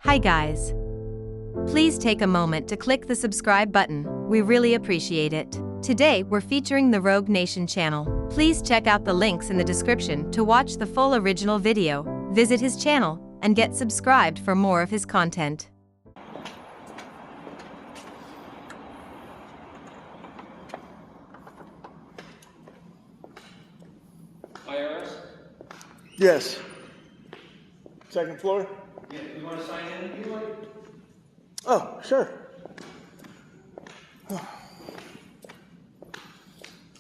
Hi guys. Please take a moment to click the subscribe button, we really appreciate it. Today we're featuring the Rogue Nation channel. Please check out the links in the description to watch the full original video, visit his channel, and get subscribed for more of his content. IRS? Yes. Second floor? Yeah, you want to sign in? You want? Oh, sure. Are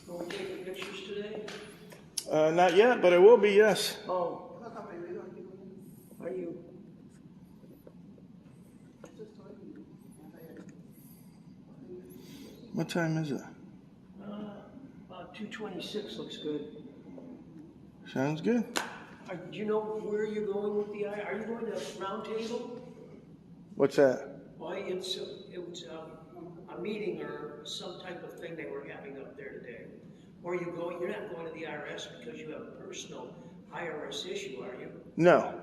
we taking pictures today? Not yet, but it will be, yes. Oh. Are you? What time is it? About 2:26 looks good. Sounds good. Do you know where you're going with the are you going to round table? What's that? Well, it was a meeting or some type of thing they were having up there today. Or you're not going to the IRS because you have a personal IRS issue, are you? No.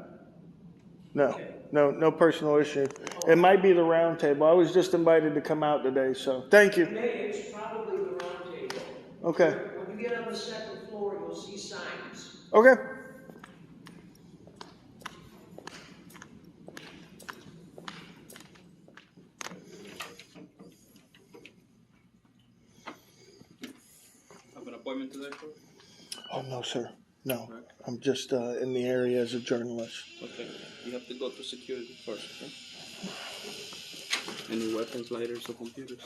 No. Okay. No personal issue. It might be the round table. I was just invited to come out today, so thank you. It's probably the round table. Okay. When you get on the second floor, you'll see signs. Okay. Have an appointment today, sir? Oh, no, sir. No. I'm just in the area as a journalist. Okay. You have to go through security first, okay? Any weapons, lighters, or computers?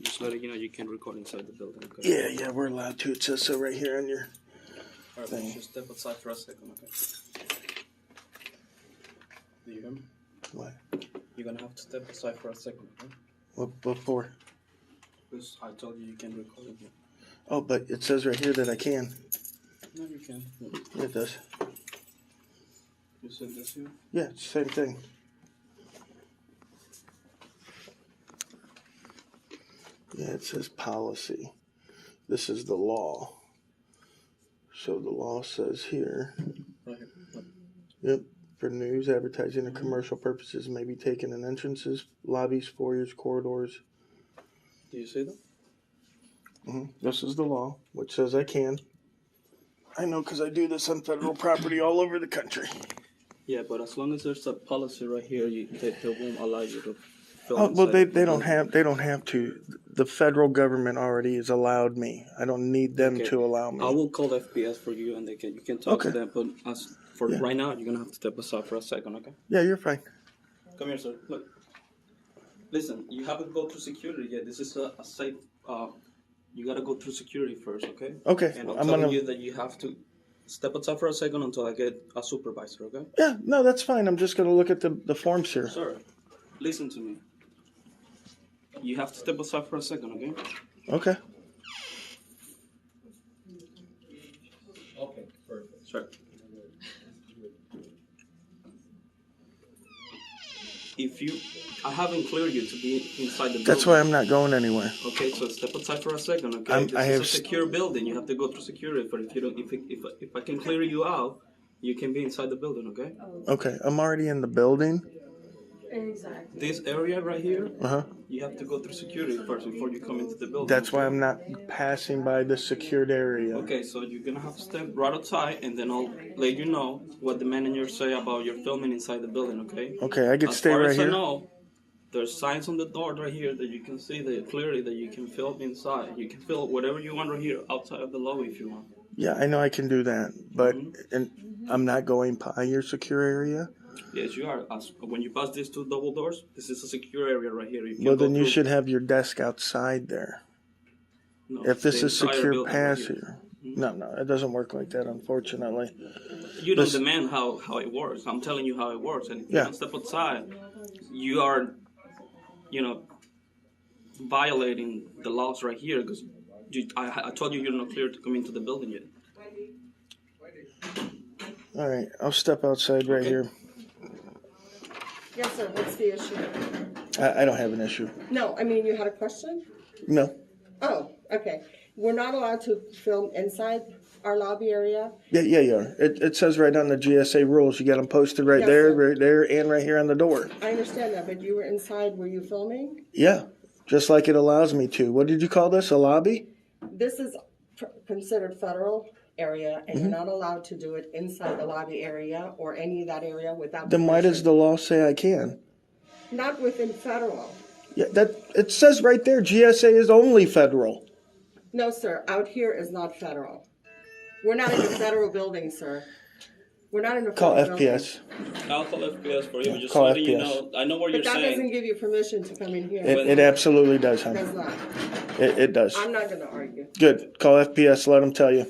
Just letting you know you can record inside the building, okay? Yeah, we're allowed to. It says so right here on your Alright, thing. just step aside for a second, okay? Do you hear me? What? You're gonna have to step aside for a second, okay? What for? Because I told you you can record in here. Oh, but it says right here that I can. No, you can. Yeah, it does. You said this here? Yeah, it's the same thing. Yeah, it says policy. This is the law. So the law says here, Right here. Look. yep, for news, advertising, and commercial purposes may be taken in entrances, lobbies, foyers, corridors. Do you see that? This is the law, which says I can. I know because I do this on federal property all over the country. Yeah, but as long as there's a policy right here, they won't allow you to film Oh, well, inside they the don't building. have to. The federal government already has allowed me. I don't need them Okay. to allow me. I will call the FPS for you, and you can talk to Okay. them. But as for Yeah. right now, you're gonna have to step aside for a second, okay? Yeah, you're fine. Come here, sir. Look. Listen, you haven't go through security yet. This is a safe. You gotta go through security first, okay? Okay, And I'm I'm telling gonna. you that you have to step aside for a second until I get a supervisor, okay? Yeah, no, that's fine. I'm just gonna look at the forms here. Sir, listen to me. You have to step aside for a second, okay? Okay. Okay, perfect. Sure. I haven't cleared you to be inside the building. That's why I'm not going anywhere. Okay, so step aside for a second, okay? I This have is a secure building. You have to go through security. But if I can clear you out, you can be inside the building, okay? Okay, I'm already in the building. Exactly. This area right here, Uh-huh. you have to go through security first before you come into the building. That's why I'm not passing by the secured area. Okay, so you're gonna have to step right outside, and then I'll let you know what the manager say about your filming inside the building, okay? Okay, I could As stay far right as I here. know, there's signs on the door right here that you can see that clearly that you can film inside. You can film whatever you want right here outside of the lobby if you want. Yeah, I know I can do that, but Mm-hmm. and I'm not going by your secure area. Yes, you are. When you pass these two double doors, this is a secure area right here. You can Well, go then you through- should have your desk outside there. No, If this the is entire secure building right pass here. here. No, it doesn't work like that, unfortunately. You don't Listen. demand how it works. I'm telling you how it works. And if you Yeah. don't step outside, you are, violating the laws right here because I told you you're not clear to come into the building yet. All right, I'll step outside right Okay. here. Yes, sir. What's the issue? I don't have an issue. No, I mean, you had a question? No. Oh, okay. We're not allowed to film inside our lobby area? Yeah, you are. It says right on the GSA rules. You got them posted right Yes, there, sir. right there, and right here on the door. I understand that, but you were inside, were you filming? Yeah, just like it allows me to. What did you call this? A lobby? This is considered federal area, and you're not allowed to do it inside the lobby area or any of that area without Then why does permission. the law say I can? Not within federal. Yeah, it says right there. GSA is only federal. No, sir, out here is not federal. We're not in a federal building, sir. We're not in a Call federal building. FPS. I'll call FPS for you. Yeah, Just call letting you FPS. know. I know what But you're that doesn't saying. give you permission to come in here. It absolutely does, It honey. does not. It does. I'm not gonna argue. Good. Call FPS. Let them tell you.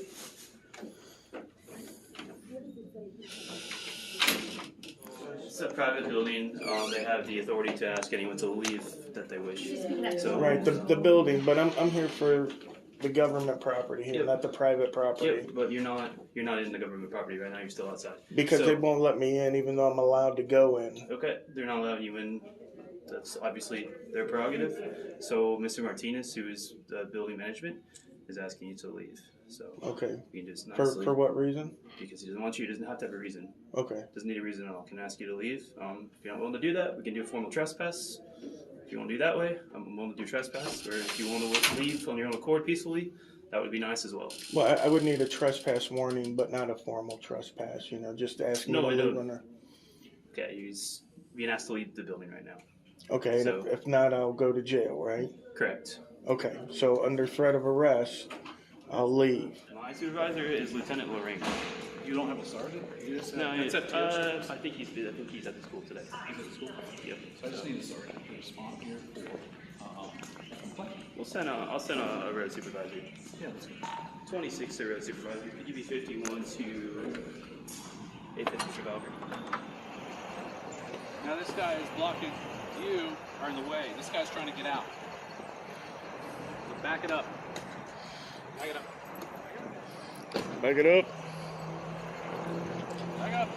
It's a private building. They have the authority to ask anyone to leave that they wish. So Right, the building, but I'm here for the government property here, Yep. not the private property. Yep, but you're not in the government property right now. You're still outside. Because So- they won't let me in, even though I'm allowed to go in. Okay, they're not allowing you in. That's obviously their prerogative. So Mr. Martinez, who is the building management, is asking you to leave. So Okay. you can just For nicely, for what reason? because he doesn't want you. He doesn't have to have a reason. Okay. Doesn't need a reason at all. Can ask you to leave. If you're not willing to do that, we can do a formal trespass. If you want to do that way, I'm willing to do trespass. Or if you want to leave on your own accord peacefully, that would be nice as well. Well, I would need a trespass warning, but not a formal trespass, just asking No, me I to leave don't. on her. Okay, he's being asked to leave the building right now. Okay, and So- if not, I'll go to jail, right? Correct. Okay, so under threat of arrest, I'll leave. My supervisor is Lieutenant Lorraine. You don't have a sergeant? You just No, that's at your school. I think he's at the school today. He's at the school? Yep. So I just need a sergeant to respond here for, complaint. I'll send a road supervisor. Yeah, that's good. 26 to road supervisor. Could you be 51 to 850 Trafalgar? Now this guy is blocking, you are in the way. This guy's trying to get out. So back it up. Back it up. Back it up. Back up.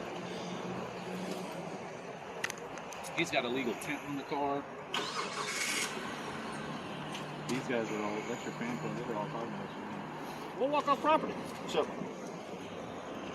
He's got a legal tent on the car. These guys are all, that's your fan club, they're all talking about you. We'll walk off property. So,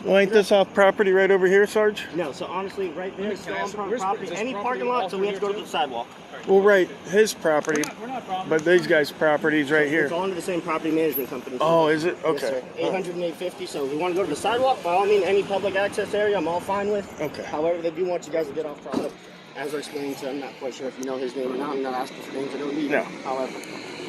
Well, ain't this off property right over here, Sarge? no, so honestly, right there, Can still I on ask, private where's- property, is this any property parking lot, so we have to go to also the sidewalk. Well, right, his property, We're not problem. but these guys' property's right It's here. all under the same property management company. Oh, is it? Yes, sir. Okay. 800 and 850, so if we want to go to the sidewalk, by all means, any public access area, I'm all fine with. Okay. However, they do want you guys to get off property. As I explained to, I'm not quite sure if you know his name or not, I'm not asking for names, I don't need No. them. However,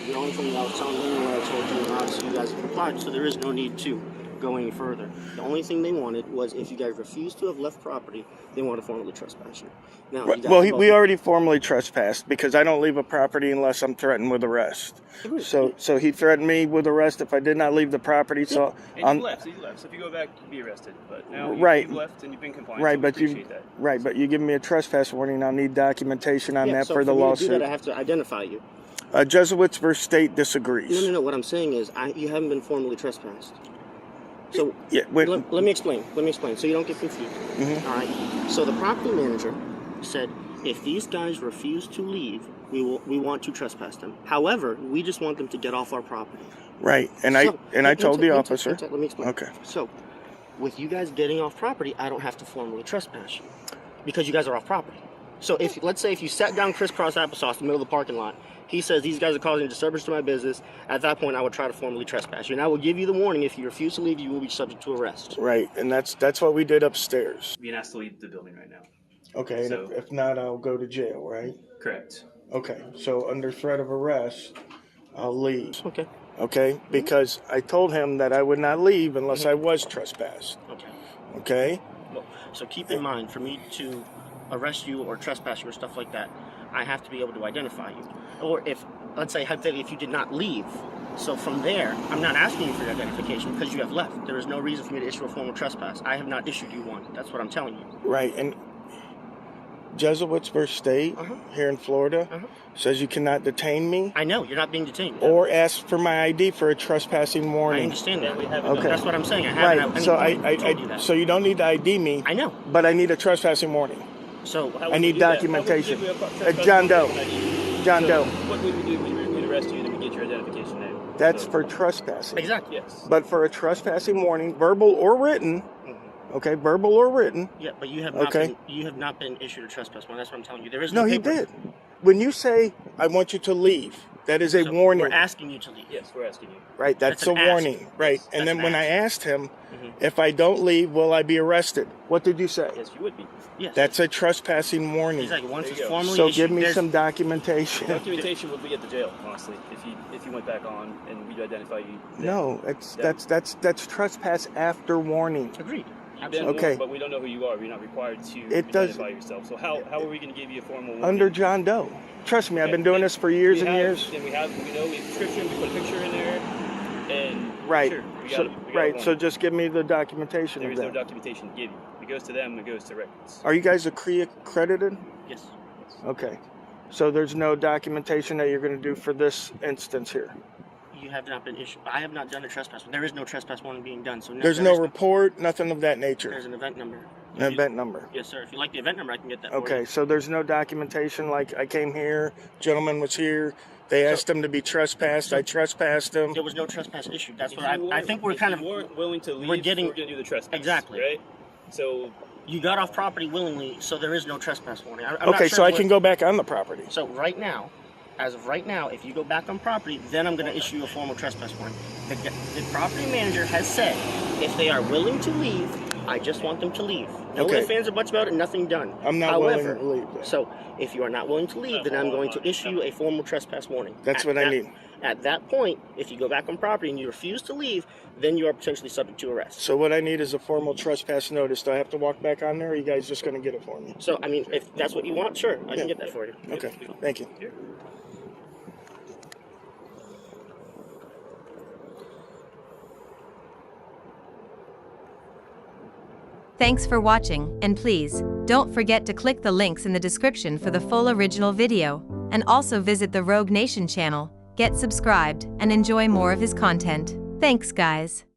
the only thing I was telling him anyway, I told you, and obviously you guys have complied, so there is no need to go any further. The only thing they wanted was if you guys refused to have left property, they want to formally trespass you. Now, you guys Well, both- we already formally trespassed because I don't leave a property unless I'm threatened with arrest. So he threatened me with arrest if I did not leave the property. So And you left. So you left. So if you go back, you'd be arrested. But now Right. you've left and you've been compliant. right, so we but appreciate that. but you give me a trespass warning. I'll need documentation on Yeah, that so for the me to do lawsuit. that, I have to identify you. Jesuits versus state disagrees. No. What I'm saying is, you haven't been formally trespassed. So Yeah, wait, let me explain. So you don't get confused. Mhm. All right. So the property manager said, if these guys refuse to leave, we want to trespass them. However, we just want them to get off our property. right, and So, I let me told the officer. Let me explain. Okay. So, with you guys getting off property, I don't have to formally trespass you because you guys are off property. So let's say if you sat down crisscross applesauce in the middle of the parking lot, he says these guys are causing disturbance to my business. At that point, I would try to formally trespass you, and I will give you the warning. If you refuse to leave, you will be subject to arrest. Right, and that's what we did upstairs. Being asked to leave the building right now. Okay, and So- if not, I'll go to jail, right? Correct. Okay, so under threat of arrest, I'll leave. Okay. Okay, because I told him that I would not leave unless I was trespassed. Okay. Okay? Well, so keep in mind, for me to arrest you or trespass you or stuff like that, I have to be able to identify you. Or if, let's say, hypothetically, if you did not leave, so from there, I'm not asking you for your identification because you have left. There is no reason for me to issue a formal trespass. I have not issued you one. That's what I'm telling you. Right, and Jesuits versus state here in Florida says you cannot detain me I know, you're not being detained. or ask for my ID for a trespassing I warning. understand that. Okay. That's what I'm saying. I haven't at Right, any so point told you that. so you don't need to ID me, I know. but I need a trespassing warning. So I need documentation. John Doe. John Doe. What would we do? We'd arrest you, then we get your identification there. That's So- for trespassing. Exactly. Yes. But for a trespassing warning, verbal or written, okay, verbal or written. Yeah, but you have not Okay. been, you have not been issued a trespass warning. That's what I'm telling you. There is No, no he paper. did. When you say, I want you to leave, that is a So warning. We're asking you to leave. Yes, we're asking you. Right, that's That's a an ask. warning. Right. Yes, And that's then an when I ask. asked him, Mhm. if I don't leave, will I be arrested? What did you say? Yes, you would be. Yes. That's a trespassing warning. Exactly. Once There it's you go. formally So issued, give me there's- some documentation. Documentation would be at the jail, honestly. If you went back on and we'd identify you. then No, that's trespass after warning. Agreed. You've been Okay. warned, but we don't know who you are. You're not required to It does- identify yourself. So how are we going to give you a formal warning? Under John Doe. Trust me, I've been doing this for years and years. And we know we have a description. We put a picture in there, and Right. sure, we So, got right. So just give me the documentation there of is no that. documentation to give you. It goes to them. It goes to records. Are you guys accredited? Yes. Okay. So there's no documentation that you're going to do for this instance here. You have not been issued. I have not done a trespass. There is no trespass warning being done. So There's there no is report, nothing of that nature. There's an event number. An event number. Yes, sir. If you like the event number, I can get that. For Okay, you. so there's no documentation like I came here, gentleman was here, they asked him to be trespassed, I trespassed him. There was no trespass issued. That's If what you I weren't- think we're if kind you of. weren't willing to leave. we're getting- We're going to do the trespass. Exactly. Right. So You got off property willingly, so there is no trespass warning. I'm not Okay, sure so I what- can go back on the property. So right now, as of right now, if you go back on property, then I'm going to issue a formal trespass warning. The property manager has said if they are willing to leave, I just want them to leave. No Okay. ifs, ands, or buts about it. Nothing done. I'm not However, willing to leave then. So if you are not willing to leave, then I'm going to issue a formal trespass warning. That's At what I that- need. At that point, if you go back on property and you refuse to leave, then you are potentially subject to arrest. So what I need is a formal trespass notice. Do I have to walk back on there, or are you guys just going to get it for me? So I mean, if that's what you want, sure, I Yeah. can get that for you. Okay, thank you. Thanks for watching, and please, don't forget to click the links in the description for the full original video, and also visit the Rogue Nation channel, get subscribed, and enjoy more of his content. Thanks guys.